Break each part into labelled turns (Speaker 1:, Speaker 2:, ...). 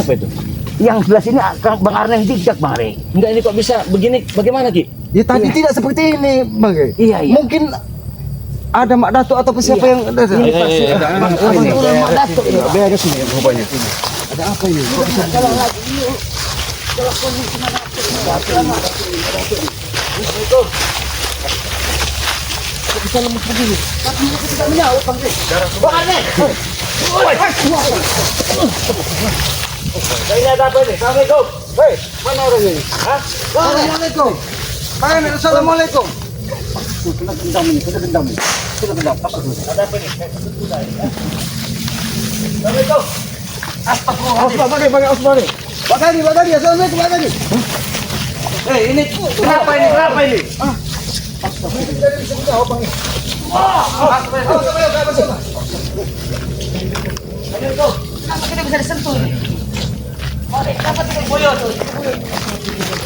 Speaker 1: Apa itu?
Speaker 2: Yang sebelah sini Bang Arneng zigzag Bang Rey.
Speaker 1: Enggak, ini kok bisa begini? Bagaimana Ki?
Speaker 3: Ya tadi tidak seperti ini, Bang.
Speaker 2: Iya.
Speaker 3: Mungkin ada Mak Datuk atau siapa yang ada.
Speaker 2: Ini pasti Mak Datuk ini.
Speaker 3: Beres ini rupanya. Ada apa ini? Kok bisa
Speaker 2: Kalau lagi yuk. Kalau kondisi Mak Datuk. Kok bisa lemes begini? Tapi itu tidak menyaut Bang Rey. Bang Arneng.
Speaker 1: Ini ada apa ini? Assalamualaikum.
Speaker 3: Hei, mana orang ini?
Speaker 1: Hah?
Speaker 3: Assalamualaikum. Bang, assalamualaikum.
Speaker 2: Sudah gendam ini.
Speaker 1: Ada apa ini? Assalamualaikum.
Speaker 3: Astagfirullahaladzim. Pak Gadi, assalamualaikum Pak Gadi.
Speaker 1: Ini kenapa ini?
Speaker 2: Kenapa kita bisa disentuh ini? Kenapa tidak boyo tuh?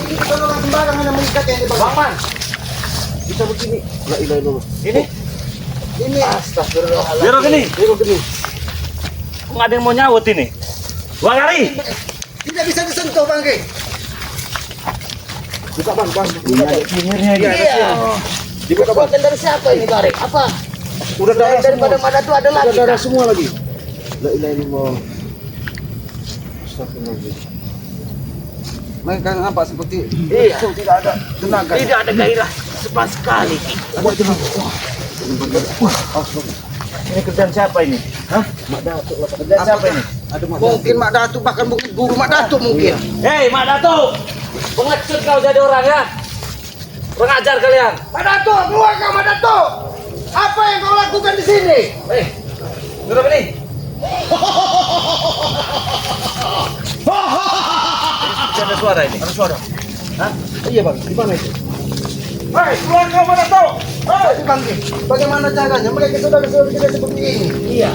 Speaker 3: Ini kalau orang sembarang hanya mengikat ini Bang.
Speaker 1: Bang Man,
Speaker 3: Bisa begini. La ilaha illallah.
Speaker 1: ini
Speaker 2: Astagfirullahaladzim.
Speaker 1: biar gini.
Speaker 3: Begini.
Speaker 1: Kok nggak ada yang mau nyawut ini? Bang Ari.
Speaker 3: Tidak bisa disentuh Bang. Buka Bang.
Speaker 1: Pinggirnya
Speaker 2: Iya.
Speaker 3: Dibuka Bang.
Speaker 2: Buatan dari siapa ini Bang Rey? Apa?
Speaker 3: Udah darah
Speaker 2: Daripada
Speaker 3: semua.
Speaker 2: Mak Datuk ada lagi.
Speaker 3: Udah darah semua lagi. La ilaha illallah. Astagfirullahaladzim. Mereka nampak seperti
Speaker 2: Iya.
Speaker 3: tidak ada tenaga.
Speaker 2: Tidak ada gairah sama sekali.
Speaker 3: Ada tenaga.
Speaker 1: Ini kerjaan siapa ini?
Speaker 3: Hah?
Speaker 1: Mak Datuk. Kerjaan siapa ini?
Speaker 3: Ada mungkin Mak Datuk, bahkan mungkin guru Mak Datuk mungkin.
Speaker 1: Hei, Mak Datuk. Pengecut kau jadi orang ya? Pengajar kalian.
Speaker 3: Mak Datuk, keluar kau Mak Datuk. Apa yang kau lakukan di sini?
Speaker 1: Hei, kenapa ini? Ada suara ini.
Speaker 3: Ada suara.
Speaker 1: Hah?
Speaker 3: Iya Bang, di mana itu?
Speaker 1: Hei, keluar kau Mak Datuk.
Speaker 3: Hei, Bang, bagaimana caranya? Mereka sudah tidak seperti ini.
Speaker 1: Iya.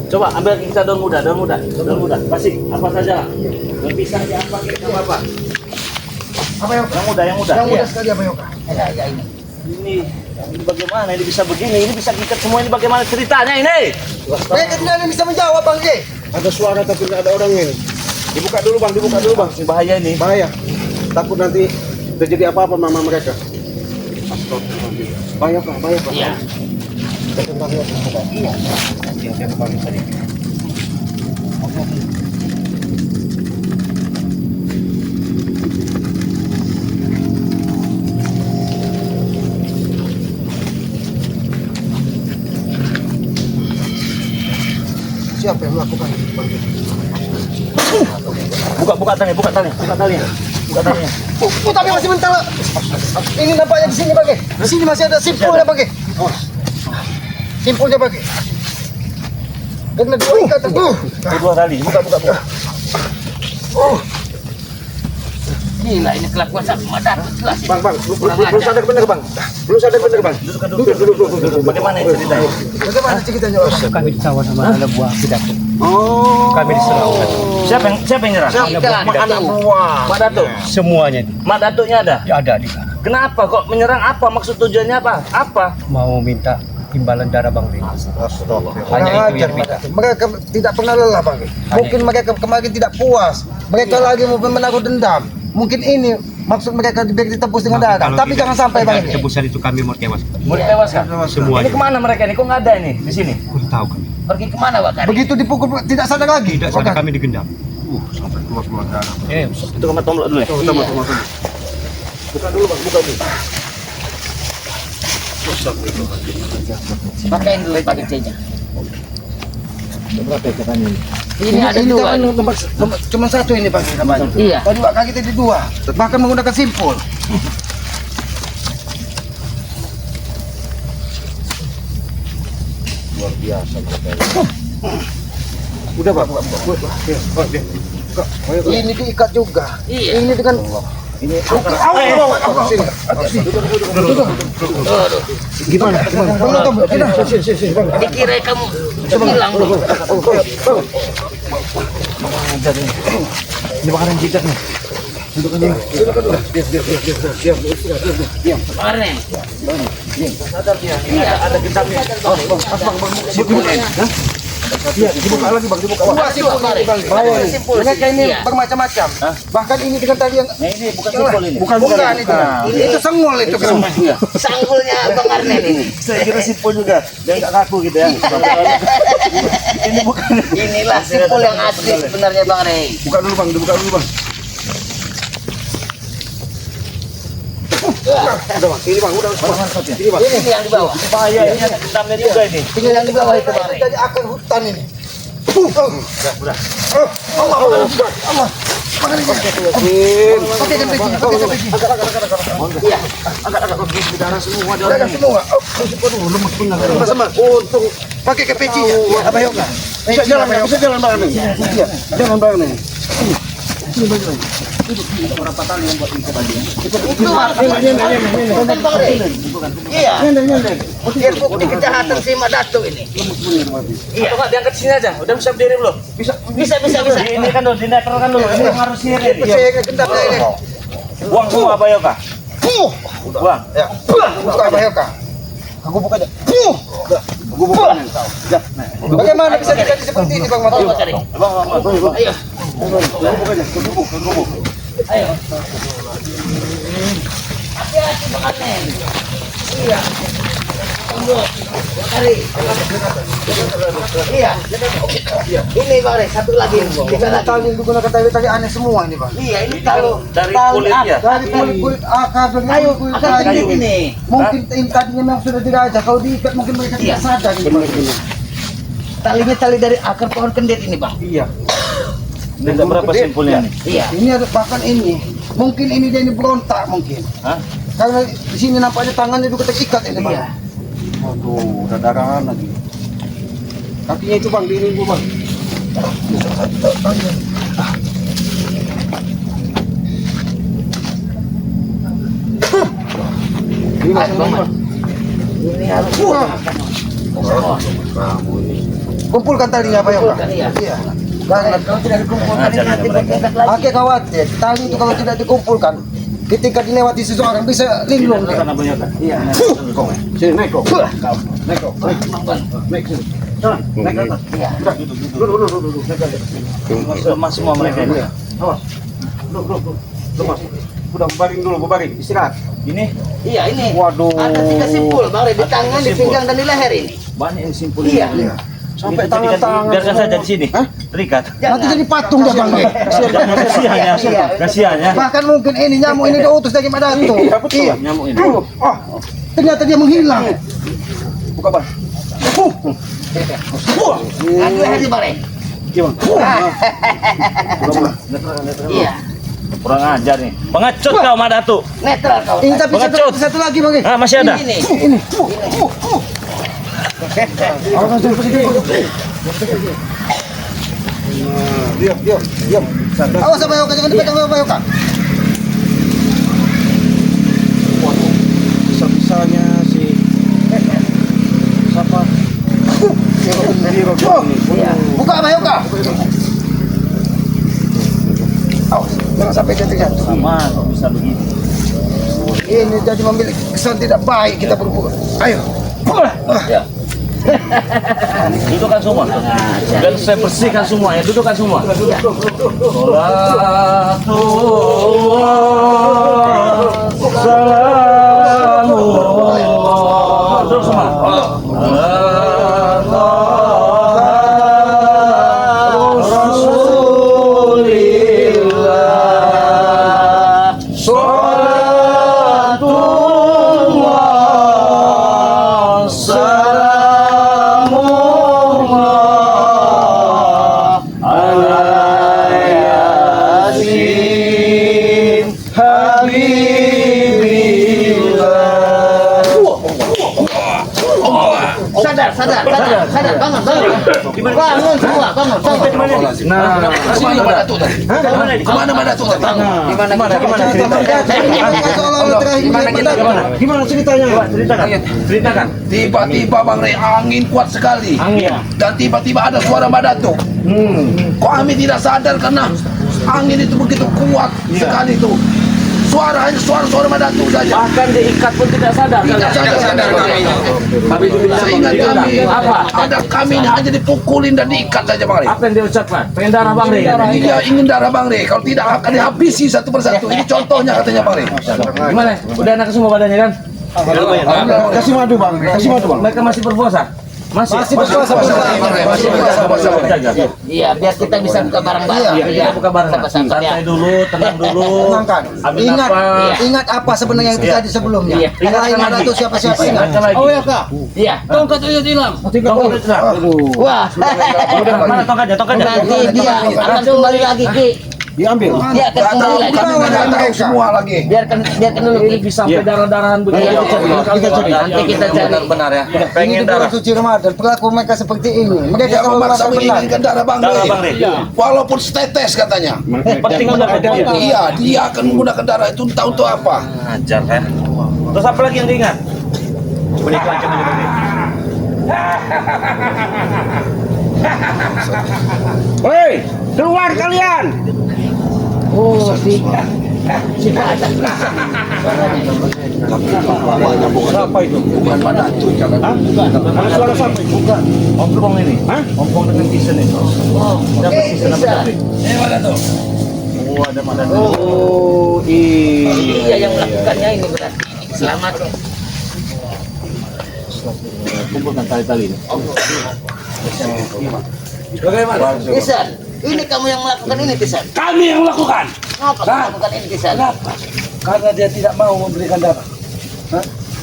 Speaker 1: Coba ambil kita daun muda. Kasih apa saja. Berpisah aja apa kita apa?
Speaker 3: Apa yang
Speaker 1: Yang muda.
Speaker 3: yang
Speaker 1: Iya.
Speaker 3: mudah sekali apa Yoka?
Speaker 2: Ya ini.
Speaker 1: Ini bagaimana? Ini bisa begini. Ini bisa ikat semua. Ini bagaimana ceritanya ini?
Speaker 3: Mereka tidak ada yang bisa menjawab Bang. Ada suara tapi tidak ada orangnya. Dibuka dulu Bang,
Speaker 1: Ini bahaya ini.
Speaker 3: Bahaya. Takut nanti terjadi apa-apa mama mereka. Astagfirullahaladzim. Bahaya Pak.
Speaker 2: Iya.
Speaker 3: Siapa yang melakukan itu Bang?
Speaker 1: Buka talinya.
Speaker 3: Tapi masih mentah. Ini nampaknya di sini Bang. Di sini masih ada simpulnya Bang. Simpulnya Bang. Karena dua ikatan.
Speaker 1: Dua tali. Buka.
Speaker 2: Gila ini kelakuan sama Mak Datuk jelas.
Speaker 3: Bang, belum sadar benar Bang. Duduk.
Speaker 1: Bagaimana ini ceritanya?
Speaker 3: Bagaimana ceritanya Bang?
Speaker 4: Kami ditawan sama anak buah Pidato.
Speaker 3: Oh.
Speaker 4: Kami diserang.
Speaker 1: Siapa yang nyerang?
Speaker 3: Anak buah.
Speaker 1: Mak Datuk.
Speaker 4: Semuanya
Speaker 1: Mak Datuknya ada.
Speaker 4: ada di sana.
Speaker 1: Kenapa kok menyerang? Apa maksud tujuannya apa?
Speaker 4: Mau minta imbalan darah Bang Rin. Hanya itu yang minta.
Speaker 3: Mereka tidak pernah lelah Bang. Mungkin mereka kemarin tidak puas. Mereka lagi mau menaruh dendam. Mungkin ini maksud mereka biar ditebus dengan darah. Tapi jangan sampai Bang.
Speaker 4: Tebusan itu kami mau tewas.
Speaker 1: Mau ditewaskan? Ini
Speaker 4: Semuanya.
Speaker 1: kemana mereka ini? Kok nggak ada ini di sini?
Speaker 4: Kurang tahu kami.
Speaker 2: Pergi kemana Pak Kadi?
Speaker 3: Begitu dipukul tidak sadar lagi.
Speaker 4: Tidak sadar kami digendam.
Speaker 3: Sampai keluar darah.
Speaker 4: Ini
Speaker 1: Itu kamar tomlok dulu ya.
Speaker 3: Tunggu. Buka dulu Bang, buka dulu.
Speaker 2: Pakaiin dulu pakai C-nya.
Speaker 3: Berapa ikannya ini?
Speaker 2: Ini ada
Speaker 3: ini
Speaker 2: dua.
Speaker 3: nomor cuma satu ini Bang.
Speaker 2: Iya.
Speaker 3: Tadi Pak kaki tadi dua. Bahkan menggunakan simpul. Luar biasa mereka ini. Udah Pak, buka. Ini diikat juga.
Speaker 2: Iya.
Speaker 3: Ini dengan ini gimana?
Speaker 2: Dikira kamu hilang loh.
Speaker 1: Ini makanan jikat nih.
Speaker 3: Diam.
Speaker 2: Arneng.
Speaker 1: Sadar dia. Ini ada gendamnya.
Speaker 3: Iya, dibuka lagi bang, dibuka. Wah, simpul ini bang. Bahaya ini. Mereka ini bermacam-macam. Bahkan ini dengan tadi yang
Speaker 1: Nah ini bukan simpul ini.
Speaker 3: bukan itu. Itu sengol itu kan.
Speaker 2: Sanggulnya Bang Arnen ini.
Speaker 1: Saya kira simpul juga. Dia nggak kaku gitu ya. Ini bukan.
Speaker 2: Inilah simpul yang asli sebenarnya Bang Rey.
Speaker 3: Buka dulu bang, dibuka dulu bang. Udah bang, ini bang, udah. Ini bang.
Speaker 2: Ini yang di bawah.
Speaker 1: Bahaya ini ada hitamnya juga ini.
Speaker 2: Ini yang di bawah itu Bang Rey.
Speaker 3: Jadi akar hutan ini.
Speaker 1: Udah.
Speaker 3: Allah. Pakai kan peci, pakai kan peci.
Speaker 2: Iya.
Speaker 3: Darah semua. Lemas benar. Sama. Untung pakai ke peci ya. Apa yuk? Bisa jalan bang ini. Iya, jalan bang ini.
Speaker 2: Berapa tahun yang buat ini tadi? Itu bukan Bang Rey. Iya. Biar bukti kejahatan si Mak Datuk ini.
Speaker 1: Iya. Atau nggak diangkat sini aja. Udah bisa berdiri belum?
Speaker 2: Bisa.
Speaker 1: Ini kan dulu, dinetralkan dulu. Ini harus sini.
Speaker 3: Saya gendap ini.
Speaker 1: Buang semua apa ya kak? Buang.
Speaker 3: Ya. Buka apa yuk? Aku buka aja. Aku buka. Bagaimana bisa terjadi seperti ini bang Matu?
Speaker 2: Ayo. Ayo. Hati-hati Bang Arnen. Iya. Tunggu. Bakari. Iya. Ini Bang Rey, satu lagi.
Speaker 3: Tali yang digunakan tali aneh semua ini bang.
Speaker 2: Iya, ini kalau
Speaker 1: Dari kulitnya.
Speaker 3: Dari kulit akar dan
Speaker 2: kayu,
Speaker 3: kulit
Speaker 2: akar
Speaker 3: kayu.
Speaker 2: kulit ini.
Speaker 3: Mungkin tadinya memang sudah dirajah. Kalau diikat mungkin mereka
Speaker 2: Iya.
Speaker 3: tidak sadar.
Speaker 2: Talinya tali dari akar pohon kendet ini, Bang.
Speaker 3: Iya.
Speaker 1: Ini ada berapa simpulnya nih?
Speaker 2: Iya.
Speaker 3: Ini ada bahkan ini. Mungkin ini dia ini berontak mungkin.
Speaker 1: Hah?
Speaker 3: Karena di sini nampaknya tangannya juga terikat ini bang.
Speaker 2: Iya.
Speaker 3: Waduh, udah darahan lagi. Kakinya itu bang, di ini bang. Ini
Speaker 2: Ayo, Bang. Ini harus
Speaker 3: kumpulkan talinya apa ya bang?
Speaker 2: Kumpulkan, iya.
Speaker 3: Iya. Jangan.
Speaker 2: kalau tidak dikumpulkan ini nanti bertingkat lagi.
Speaker 3: Pakai khawatir, tali itu kalau tidak dikumpulkan, ketika dilewati seseorang bisa linglung dia.
Speaker 1: Kan apa ya kak?
Speaker 3: Iya. Sini naik kok. Naik kok. Naik sini. Sana, naik ke atas.
Speaker 2: Iya.
Speaker 3: Udah, duduk. Naik aja.
Speaker 1: Lemas semua mereka ini.
Speaker 3: Awas. Duduk. Lemas. Udah baring dulu, baring. Istirahat.
Speaker 1: Ini
Speaker 2: Iya, ini.
Speaker 3: Waduh.
Speaker 2: Ada 3 simpul, Bang Rey, di tangan, di pinggang dan di leher ini.
Speaker 1: banyak yang simpul
Speaker 2: Iya.
Speaker 1: ini.
Speaker 3: Sampai
Speaker 1: Ini terikat,
Speaker 3: tangan-tangan.
Speaker 1: biarkan saja di sini.
Speaker 3: Hah?
Speaker 1: Terikat.
Speaker 3: Nanti jadi patung dia bang.
Speaker 1: Kasihan ya.
Speaker 2: Iya.
Speaker 1: Kasihan ya.
Speaker 3: Bahkan mungkin ini nyamuk ini diutus dari Madato.
Speaker 1: Iya, betul. Nyamuk ini.
Speaker 3: Ternyata dia menghilang. Buka bang.
Speaker 2: Adu leher di Bang Rey.
Speaker 3: Gimana?
Speaker 2: Iya.
Speaker 1: Kurang ajar nih. Pengecut kau Madatu.
Speaker 2: Netral kau.
Speaker 3: Ini tapi
Speaker 1: Pengecut.
Speaker 3: satu lagi bang.
Speaker 1: Ah, masih ada.
Speaker 2: Ini.
Speaker 3: Ini. Diam. Awas sama Yoka, jangan dipegang sama Yoka. Waduh, bisa-bisanya si siapa?
Speaker 2: Iya.
Speaker 3: Buka sama Yoka. Awas, jangan sampai dia terjatuh.
Speaker 1: Sama kok bisa begini.
Speaker 3: Ini jadi memiliki kesan tidak baik kita berbuat. Ayo.
Speaker 1: Ya. Dudukkan semua. Dan saya bersihkan semua ya. Dudukkan semua. Salatullah salamullah. Duduk semua. Rasulillah. Salatullah salamullah ala yasin habibillah.
Speaker 2: Sadar, bangun. Bangun semua, bangun.
Speaker 3: Nah,
Speaker 2: Sini Madatuk tadi.
Speaker 1: Kemana Madatuk?
Speaker 3: Gimana ceritanya?
Speaker 1: Ceritakan.
Speaker 5: Tiba-tiba Bang Rey angin kuat sekali.
Speaker 1: Angin.
Speaker 5: Dan tiba-tiba ada suara Madatuk. Kok kami tidak sadar karena angin itu begitu kuat sekali tuh. suara, hanya suara-suara Madatu saja.
Speaker 1: Bahkan diikat pun tidak sadar.
Speaker 5: Tidak sadar.
Speaker 1: Tapi
Speaker 5: Seingat kami,
Speaker 1: apa?
Speaker 5: ada kami ini hanya dipukulin dan diikat saja Bang Rey.
Speaker 1: Apa yang diucapkan? Pengen darah Bang Rey.
Speaker 5: Dia ingin darah Bang Rey. Kalau tidak akan dihabisi satu persatu. Ini contohnya katanya Bang Rey.
Speaker 1: Gimana? Udah enak semua badannya kan?
Speaker 3: Kasih madu bang, kasih madu bang.
Speaker 1: Mereka masih berpuasa? Masih
Speaker 3: berpuasa.
Speaker 2: Iya, biar kita bisa buka barang-barang.
Speaker 1: Iya, kita buka bareng.
Speaker 2: Sama-sama, ya.
Speaker 1: Santai dulu, tenang dulu.
Speaker 3: Tenangkan.
Speaker 1: Ambil
Speaker 3: Ingat,
Speaker 1: napas.
Speaker 3: ingat apa sebenarnya yang terjadi sebelumnya.
Speaker 2: Iya.
Speaker 3: Yang lain ada tuh siapa-siapa ingat.
Speaker 1: Ingatkan lagi.
Speaker 3: Oh ya kak.
Speaker 2: Iya.
Speaker 1: Tongkat itu hilang.
Speaker 2: Wah.
Speaker 1: Mana tongkatnya? Tongkatnya.
Speaker 2: Nanti dia akan kembali lagi Ki.
Speaker 3: Diambil.
Speaker 2: Dia akan kembali lagi.
Speaker 5: Kami tahu semua lagi.
Speaker 2: Biarkan dulu
Speaker 1: Ini
Speaker 2: Ki.
Speaker 1: bisa sampai darah-darahan begini.
Speaker 2: Iya, nanti kita cari.
Speaker 1: Benar ya.
Speaker 3: Ini bulan suci Ramadan, perilaku mereka seperti ini. Mereka
Speaker 5: Dia
Speaker 3: selalu
Speaker 5: memaksa
Speaker 3: merasa benar.
Speaker 5: menginginkan darah Bang
Speaker 1: Darah Bang
Speaker 5: Rey.
Speaker 1: Rey.
Speaker 5: Walaupun setetes katanya.
Speaker 1: Penting untuk dia.
Speaker 5: Iya, dia akan menggunakan darah itu entah untuk apa.
Speaker 1: Ajar ya. Terus apa lagi yang diingat? Menikah aja Bang Rey. Hei, keluar kalian.
Speaker 2: Oh, si ada.
Speaker 1: Siapa itu?
Speaker 5: Bukan Madatu, jangan.
Speaker 1: Ada suara siapa itu? Bukan. Ompong ini. Hah? Ompong dengan season itu.
Speaker 2: Oh,
Speaker 1: Dapat season apa tadi?
Speaker 5: Madatu.
Speaker 1: Oh, ada Madatu.
Speaker 3: Oh,
Speaker 2: Iya yang melakukannya ini berarti. Selamat.
Speaker 1: Kumpulkan tali-tali ini.
Speaker 5: Bagaimana?
Speaker 2: Kisan, ini kamu yang melakukan ini Kisan.
Speaker 5: Kami yang melakukan.
Speaker 2: Kenapa kamu melakukan ini Kisan?
Speaker 3: karena dia tidak mau memberikan darah.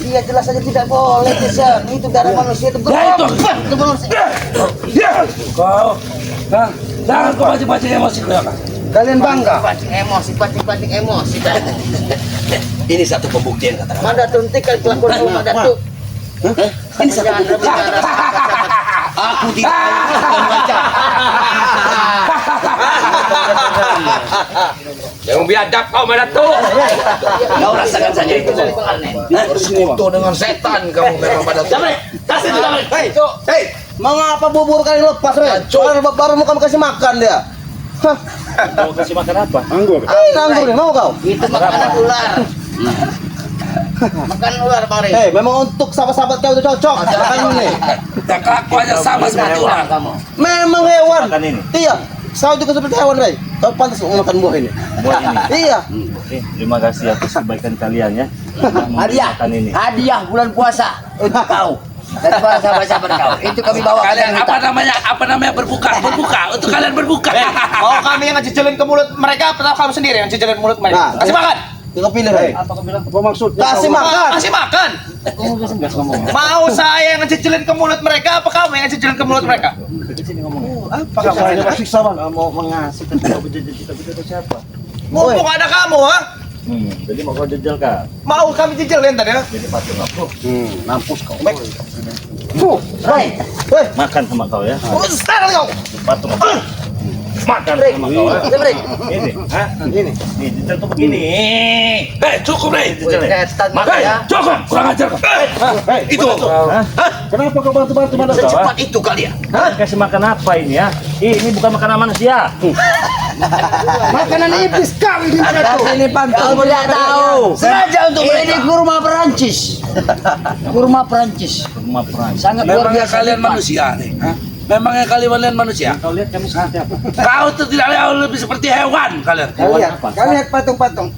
Speaker 2: Dia jelas saja tidak boleh Kisan. Itu darah manusia itu
Speaker 5: Ya, itu.
Speaker 2: Itu manusia.
Speaker 5: Ya, kau. Nah, jangan kau baca-baca emosi kau ya, Kak.
Speaker 3: Kalian bangga.
Speaker 2: Pancing emosi.
Speaker 5: Ini satu pembuktian katakan.
Speaker 2: Manda tuntikan kelakuan kamu Manda tuh.
Speaker 5: Ini satu pembuktian. Aku tidak membaca. Yang biadab kau Madatu. Kau rasakan saja itu. Bersekutu dengan setan kamu memang Madatu.
Speaker 2: Kasih itu Damai.
Speaker 3: Hei, mengapa bubur kalian lepas, Re? Baru mau kamu kasih makan dia. Hah,
Speaker 1: Mau kasih makan apa?
Speaker 3: anggur nih, mau kau?
Speaker 2: Itu makanan ular. Makan ular Bang Rey.
Speaker 3: Hei, memang untuk sahabat-sahabat kau itu cocok. Makan ini.
Speaker 5: Dan kelaku aja sama seperti ular.
Speaker 2: Kamu.
Speaker 3: Memang hewan.
Speaker 1: Makan ini.
Speaker 3: Iya, kau juga seperti hewan, Re. Kau pantas makan buah ini.
Speaker 1: Buat ini.
Speaker 3: Iya.
Speaker 1: Oke, terima kasih atas kebaikan kalian ya.
Speaker 2: Hadiah.
Speaker 1: Makan ini.
Speaker 2: Hadiah bulan puasa untuk kau. Dan para sahabat-sahabat kau. Itu kami bawa
Speaker 5: Kalian
Speaker 2: kita.
Speaker 5: apa namanya berbuka untuk kalian berbuka.
Speaker 6: Mau kami yang ngecicilin ke mulut mereka atau kamu sendiri yang cicilin mulut mereka?
Speaker 3: Nah,
Speaker 6: Kasih makan.
Speaker 3: Kau pilih, Re.
Speaker 1: Apa kau bilang?
Speaker 3: Apa maksudnya? Kasih makan.
Speaker 6: Kasih makan.
Speaker 1: Kamu kasih gas ngomong.
Speaker 6: Mau saya yang ngecicilin ke mulut mereka apa kamu yang ngecicilin ke mulut mereka?
Speaker 1: Di sini ngomong.
Speaker 3: Apa saya siksa, Bang?
Speaker 1: Kamu mengasih tapi kau berjanji kita siapa?
Speaker 6: Mumpung ada kamu, ha?
Speaker 1: Jadi mau kau jajal kan?
Speaker 6: Mau kami cicilin tadi, ha?
Speaker 1: Jadi patung aku.
Speaker 3: Mampus kau.
Speaker 2: Rey.
Speaker 3: Woi,
Speaker 1: Makan sama kau ya.
Speaker 6: Sekarang kau.
Speaker 1: Patung aku. Makan sama kau ya.
Speaker 2: Rey.
Speaker 1: Ini, hah? Ini. Nih, jajal tuh begini.
Speaker 5: Cukup nih.
Speaker 1: Jajal ya.
Speaker 2: Setan
Speaker 1: Makan.
Speaker 2: ya.
Speaker 5: Cukup, kurang ajar kau. Itu.
Speaker 1: Hah?
Speaker 3: kenapa kau bantu-bantu mana?
Speaker 5: Secepat itu kalian.
Speaker 1: Hah? Kasih makan apa ini ya? Ini bukan makanan manusia.
Speaker 3: Makanan iblis kau ini.
Speaker 2: Ini pantun tidak tahu. Sengaja untuk ini kurma Perancis. Kurma Perancis.
Speaker 1: Rumah perang.
Speaker 2: Sangat luar
Speaker 5: Memangnya
Speaker 2: biasa.
Speaker 5: kalian manusia nih? Memangnya kalian manusia?
Speaker 1: Kau lihat kami seperti apa?
Speaker 5: Kau tuh tidak jauh lebih seperti hewan kalian.
Speaker 3: Kau lihat, kau lihat patung-patung.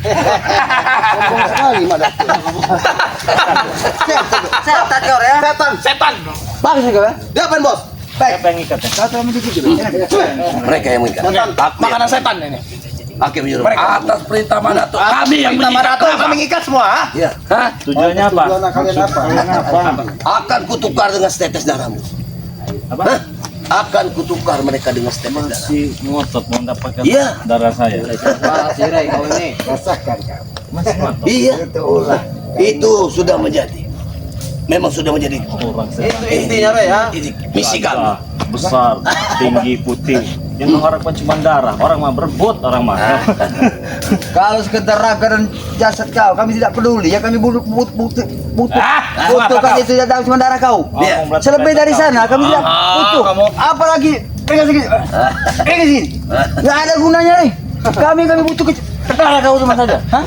Speaker 3: Sombong sekali, Madam.
Speaker 2: Setan kau ya.
Speaker 6: Setan.
Speaker 3: Bagus kau ya. Dia apa, Bos?
Speaker 1: Siapa yang ikatnya?
Speaker 5: Mereka yang mengikat.
Speaker 6: Makanan setan ini.
Speaker 5: Hakim menyuruh. Atas perintah Madatu, kami yang
Speaker 6: Perintah
Speaker 5: mengikat.
Speaker 6: Madatu kami ngikat semua, ha?
Speaker 5: Iya. Hah?
Speaker 1: Tujuannya apa?
Speaker 3: Tujuan kalian apa?
Speaker 5: Akan kutukar dengan setetes darahmu.
Speaker 1: Apa?
Speaker 5: Hah? Akan kutukar mereka dengan setetes darah.
Speaker 1: Si ngotot mau mendapatkan
Speaker 5: Iya.
Speaker 1: darah saya.
Speaker 3: Si Ray, kau ini. Rasakan kau.
Speaker 1: Masih ngotot.
Speaker 5: Iya. Itu sudah menjadi. Memang sudah menjadi.
Speaker 1: Orang saya.
Speaker 3: Itu intinya, Ray, ya.
Speaker 5: Ini misi kami.
Speaker 1: Besar, tinggi, putih. Yang mengharapkan cuma darah. Orang mah berebut, orang mah.
Speaker 3: Kalau sekedar raga dan jasad kau, kami tidak peduli. Ya kami butuh
Speaker 1: apa
Speaker 3: kan
Speaker 1: kau?
Speaker 3: itu tidak tahu cuma darah kau.
Speaker 5: Iya.
Speaker 1: Ngomong berarti
Speaker 3: Selebih dari
Speaker 1: kau.
Speaker 3: sana kami tidak butuh.
Speaker 6: kamu-
Speaker 3: Apalagi Pegang sini. Pegang sini. Nggak ada gunanya nih. Kami butuh darah kau cuma saja. Hah?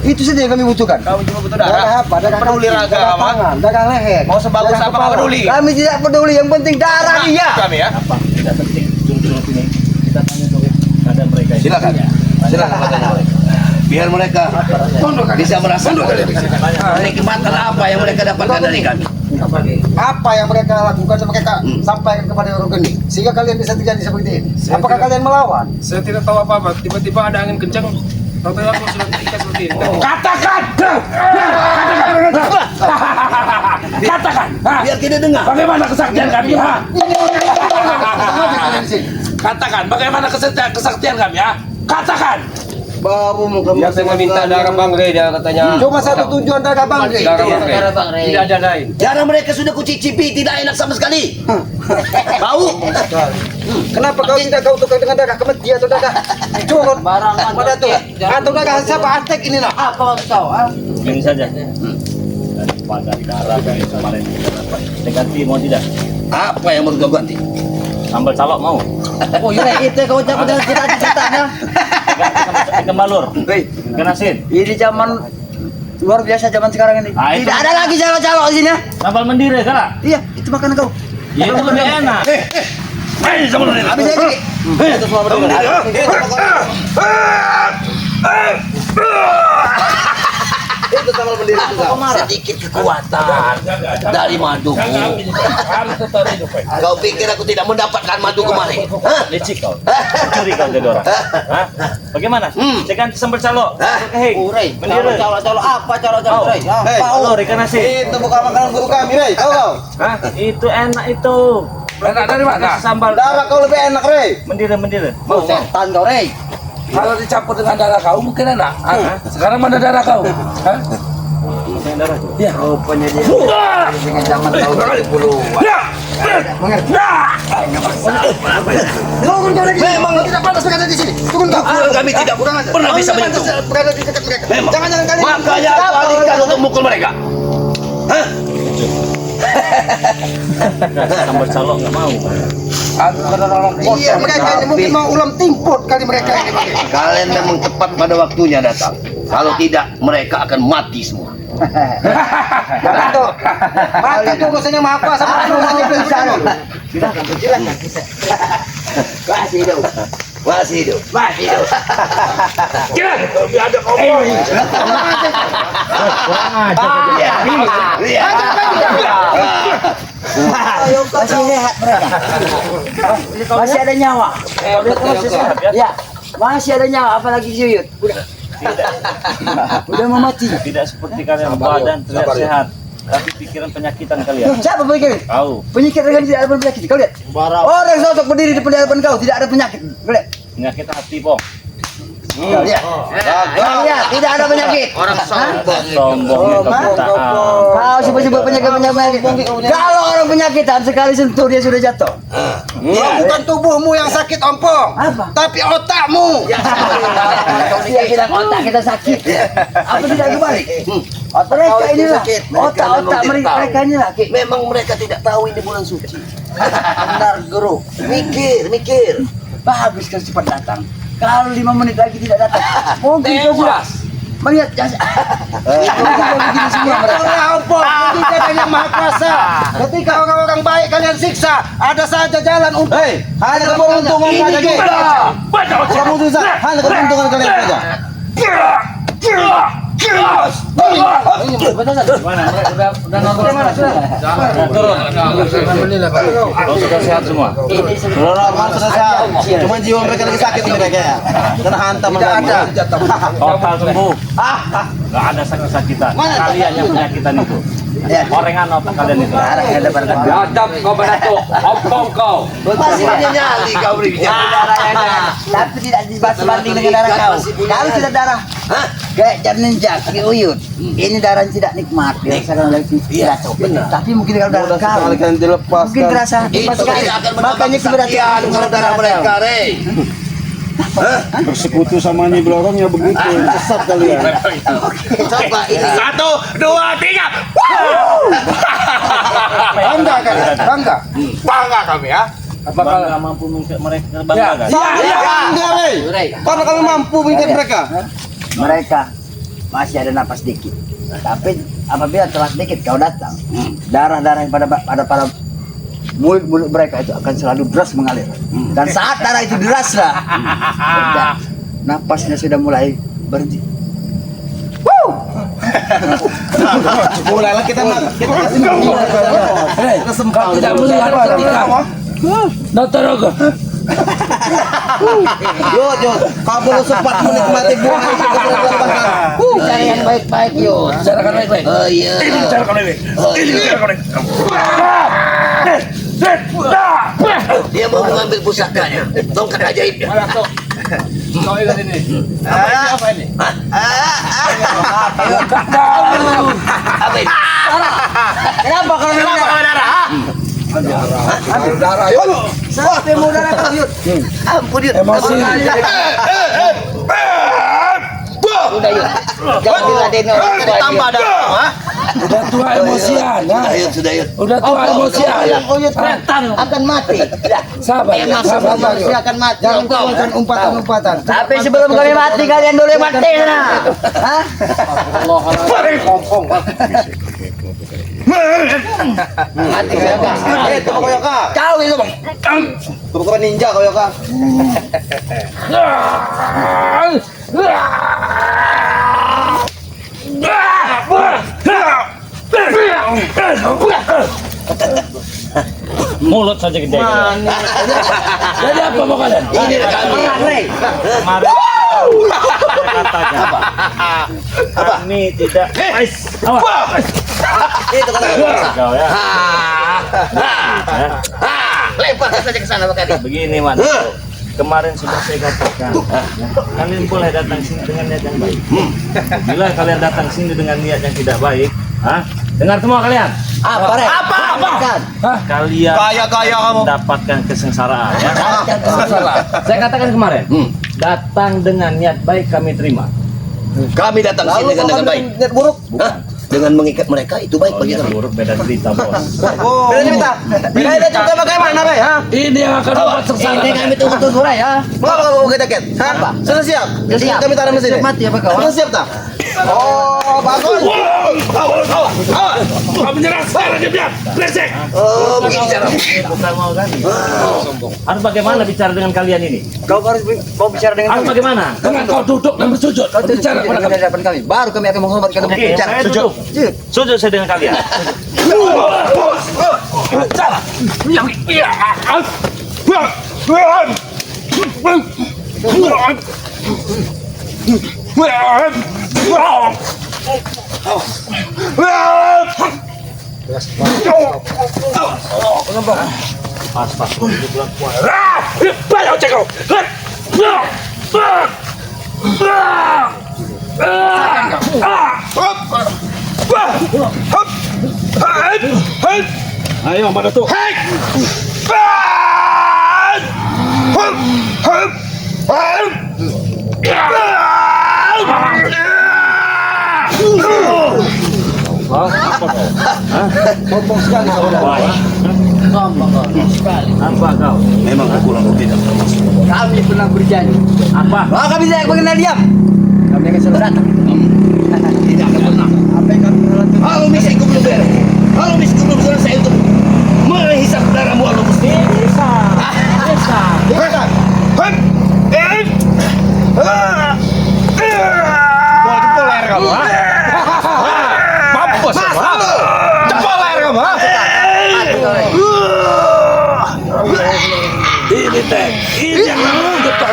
Speaker 3: Itu saja yang kami butuhkan.
Speaker 6: Kamu cuma butuh darah.
Speaker 3: Darah apa? Darah
Speaker 6: Peduli
Speaker 3: kaki,
Speaker 6: raga,
Speaker 3: darah
Speaker 6: Mak.
Speaker 3: tangan, darah leher.
Speaker 6: Mau sebagus
Speaker 3: darah
Speaker 6: apa
Speaker 3: kepala.
Speaker 6: peduli?
Speaker 3: Kami tidak peduli, yang penting darah dia.
Speaker 6: Kami ya.
Speaker 1: Apa? Tidak penting. Jurus ini. Kita tanya dulu keadaan mereka.
Speaker 5: Silakan. Silakan katanya mereka. Biar mereka bisa merasakan kenikmatan apa yang mereka dapatkan dari kami.
Speaker 3: Apa yang mereka lakukan mereka sampaikan kepada orang geni sehingga kalian bisa terjadi seperti ini. Apakah kalian melawan?
Speaker 7: Saya tidak tahu apa-apa. Tiba-tiba ada angin kencang. Tahu-tahu aku sudah terikat seperti ini.
Speaker 5: Katakan! Katakan! Biar tidak dengar.
Speaker 1: Bagaimana kesaktian kami? Ha? Katakan, bagaimana kesaktian kami? Ha? Katakan.
Speaker 3: Baru muka
Speaker 7: Yang saya minta darah Bang Rey, dia katanya.
Speaker 3: Cuma satu tujuan darah Bang Rey.
Speaker 7: Darah Bang Rey. Tidak ada lain.
Speaker 5: Darah mereka sudah kucicipi, tidak enak sama sekali. Bau.
Speaker 3: Kenapa kau tidak kau tukar dengan darah kemeji atau darah curut? Pada tuh. Atau darah siapa Aztek ini lah? Apa maksud kau?
Speaker 1: Ini saja. Daripada darah dari kemarin kita dapat. Kita ganti mau tidak?
Speaker 5: Apa yang mau kau ganti?
Speaker 1: Sambal calok mau?
Speaker 3: Oh iya itu kau jangan cerita-ceritanya.
Speaker 1: Ikan balur. Ikan asin.
Speaker 3: Ini zaman luar biasa zaman sekarang ini.
Speaker 1: Ah, itu-
Speaker 3: Tidak ada lagi calok-calok di sini.
Speaker 1: Sambal mendire kan?
Speaker 3: Iya, itu makanan kau.
Speaker 1: Ya itu lebih enak.
Speaker 3: Habis lagi. Itu semua benar. Itu sama bendera itu kau.
Speaker 5: Sedikit kekuatan dari maduku. Kau pikir aku tidak mendapatkan madu kemarin? Hah?
Speaker 1: Licik kau. Curi kau jadi orang. Hah? Bagaimana? Saya ganti sambal calok. Hei, mendire.
Speaker 3: Calok apa calok-calok?
Speaker 1: Balur ikan asin.
Speaker 3: Itu bukan makanan guru kami, Rey. Tahu kau?
Speaker 1: Hah? Itu enak itu.
Speaker 7: Enak dari mana?
Speaker 1: Sambal
Speaker 3: Darah kau lebih enak, Rey.
Speaker 1: mendire.
Speaker 3: Mau setan kau, Rey.
Speaker 7: Kalau dicampur dengan darah kau mungkin enak. Sekarang mana darah kau? Hah?
Speaker 3: Ya, rupanya dia. Dengan zaman tahun 70-an. Mengerti? Turun kau lagi. Memang tidak pantas berada di sini. Turun kau.
Speaker 5: Kami tidak pernah bisa menyentuh.
Speaker 3: Berada di dekat mereka.
Speaker 5: Memang.
Speaker 3: Jangan kalian.
Speaker 5: Makanya aku alihkan untuk mukul mereka. Hah?
Speaker 1: Sambal calok nggak mau.
Speaker 3: Iya, mereka ini mungkin mau ulam timput kali mereka ini.
Speaker 5: Kalian memang tepat pada waktunya datang. Kalau tidak, mereka akan mati semua.
Speaker 3: Itu. Mati itu urusannya maha kuasa. Urusannya bencana. Silakan. Masih hidup.
Speaker 5: Masih hidup. Masih hidup. Iya. Iya.
Speaker 3: Masih sehat mereka. Masih ada nyawa. Ya, masih ada nyawa. Apalagi Yuyut. Udah mau mati.
Speaker 1: Tidak seperti kalian badan terlihat sehat, tapi pikiran penyakitan kalian.
Speaker 3: Siapa penyakit?
Speaker 1: Kau
Speaker 3: Penyakit dengan tidak ada penyakit. Kau lihat. Orang sosok berdiri di hadapan kau tidak ada penyakit. Kau lihat.
Speaker 1: penyakit hati po.
Speaker 3: Kau lihat. Kau lihat, tidak ada penyakit.
Speaker 5: Orang sombong.
Speaker 1: Sombong kebutaan.
Speaker 3: Kau sebut-sebut penyakit. Kalau orang penyakitan sekali sentuh dia sudah jatuh. Bukan tubuhmu yang sakit ompong, tapi otakmu. Dia bilang otak kita sakit. Apa tidak kebalik? Mereka inilah otak-otak mereka inilah.
Speaker 5: Memang mereka tidak tahu ini bulan suci.
Speaker 3: Benar guru.
Speaker 5: Mikir.
Speaker 3: Bagus kau cepat datang. Kalau 5 menit lagi tidak datang, mungkin kau sudah melihat jasa. Begini semua mereka. Ompong, kita yang maha kuasa. Ketika orang-orang baik kalian siksa, ada saja jalan untuk. Hanya keberuntungan saja. Hanya keberuntungan kalian saja.
Speaker 1: Kau sudah sehat semua.
Speaker 3: Sudah sehat. Cuma jiwa mereka lagi sakit mereka ya. Kena hantam. Tidak ada.
Speaker 1: Total sembuh. Gak ada sakit-sakitan. Kalian yang penyakitan itu. Orengan otak kalian itu.
Speaker 7: Adab kau beratuk. Ompong kau.
Speaker 5: Masih punya nyali kau berbicara.
Speaker 3: Tapi tidak dibanding dengan darah kau. Kalau tidak darah, kayak janin jaki uyut. Ini darah yang tidak nikmat. Dirasakan oleh jatuh. Tapi mungkin kalau darah kau, mungkin terasa nikmat
Speaker 5: Itu
Speaker 3: sekali.
Speaker 5: tidak akan
Speaker 3: Makanya
Speaker 5: menambah kesaktian kalau darah mereka, Rey.
Speaker 8: Bersekutu sama Nyi Blorong ya begitu, sesat kalian.
Speaker 5: Coba ini.
Speaker 7: 1, 2, 3.
Speaker 3: Bangga kalian, bangga.
Speaker 6: Bangga kami ya.
Speaker 1: Bangga mampu mengangkat mereka bangga
Speaker 7: Ya.
Speaker 1: kan?
Speaker 3: Enggak, Rey. Karena kami mampu mengikat mereka.
Speaker 2: Mereka masih ada napas dikit. Tapi apabila telat dikit kau datang, darah-darah yang pada mulut mereka itu akan selalu deras mengalir. Dan saat darah itu deras lah, napasnya sudah mulai berhenti.
Speaker 3: Mulailah kita kasih
Speaker 7: Hei, kau tidak melihat ketika Notorogo.
Speaker 3: Yo, kamu lu sempat menikmati bunga itu
Speaker 2: Cari yang baik-baik yo.
Speaker 7: Bicarakan baik-baik.
Speaker 2: Oh iya.
Speaker 7: Ini bicarakan baik-baik. Ini bicarakan baik-baik.
Speaker 5: Dia mau mengambil pusakanya, tongkat ajaibnya.
Speaker 6: Kau ingat ini. Apa ini?
Speaker 5: Apa ini?
Speaker 2: Kenapa kalau darah?
Speaker 3: darah. Yo.
Speaker 2: Sampai mau darah kau yud.
Speaker 5: Ampun dia.
Speaker 7: Emosi.
Speaker 2: Udah yud. Jangan diladenin orang tua
Speaker 3: Tambah
Speaker 2: dia.
Speaker 3: darah, ha?
Speaker 7: Udah tua emosian.
Speaker 5: Sudah yuk.
Speaker 7: Udah tua emosian.
Speaker 2: Kau yud akan mati.
Speaker 7: Sabar.
Speaker 2: Emang
Speaker 7: Sabar.
Speaker 2: manusia akan mati.
Speaker 3: Jangan keluarkan umpatan-umpatan.
Speaker 2: Tapi sebelum kami mati kalian dulu yang mati nah. Hah? Mati kau Yoka.
Speaker 3: Itu kau Yoka.
Speaker 2: Kau itu bang.
Speaker 3: Kau bukan ninja kau Yoka.
Speaker 1: Mulut saja gede.
Speaker 7: Jadi apa mau kalian?
Speaker 5: Ini kami.
Speaker 1: Kemarin katakan kami tidak
Speaker 3: Itu kata
Speaker 1: kau ya.
Speaker 5: Lempar saja ke sana Pak.
Speaker 1: Begini man, kemarin sudah saya katakan, kalian boleh datang sini dengan niat yang baik. Bila kalian datang sini dengan niat yang tidak baik, dengar semua kalian,
Speaker 2: Apa Rek? Apa?
Speaker 1: kalian
Speaker 3: Gaya-gaya kamu.
Speaker 1: mendapatkan kesengsaraan. Ya? Saya katakan kemarin, datang dengan niat baik kami terima.
Speaker 5: Kami datang sini dengan baik.
Speaker 3: Niat buruk.
Speaker 5: Hah? Dengan mengikat mereka itu baik bagi kami.
Speaker 1: Buruk beda cerita bos.
Speaker 3: Beda cerita. Beda cerita bagaimana, Rey? Ha?
Speaker 7: Ini yang akan membuat sengsara.
Speaker 2: Ini kami tunggu-tunggu Rek ya.
Speaker 3: Mengapa kamu kita-ket? Hah? Sudah siap?
Speaker 2: Sudah siap.
Speaker 3: Kami tanam di sini.
Speaker 2: Mati apa kau?
Speaker 3: Sudah siap tak? Oh, bagus.
Speaker 7: Kau menyerah sekarang dia. Resek.
Speaker 5: Oh, bicara.
Speaker 1: Bukan mau kan? Harus bagaimana bicara dengan kalian ini?
Speaker 2: Kau harus mau bicara dengan
Speaker 1: Harus
Speaker 2: kami.
Speaker 1: bagaimana?
Speaker 7: Dengan kau duduk dan bersujud.
Speaker 2: Kau
Speaker 7: Bicara kepada kami.
Speaker 2: di hadapan kami. Baru kami akan menghormatkan
Speaker 1: Oke,
Speaker 2: bicara.
Speaker 1: saya duduk. Sujud saya dengan kalian.
Speaker 7: Bicara.
Speaker 1: Pas. Duduk bulan puasa.
Speaker 7: Bayar cekau.
Speaker 8: Ayo, mana tuh?
Speaker 3: Sombong sekali saudara.
Speaker 1: Apa kau?
Speaker 5: Memang kurang tidak termasuk.
Speaker 2: Kami pernah berjanji.
Speaker 1: Apa?
Speaker 2: Wah kami tidak mengenal diam. Kami akan selalu datang.
Speaker 5: Tidak akan pernah.
Speaker 2: Apa yang kami pernah lakukan?
Speaker 5: Kalau misiku belum beres. Kalau misiku belum selesai untuk menghisap darahmu Allah mesti.
Speaker 1: Bisa.
Speaker 3: Jempol leher kamu, ha? Mampus kamu, ha? Jempol leher kamu, ha?
Speaker 7: Ini teh. Ini yang namanya getah.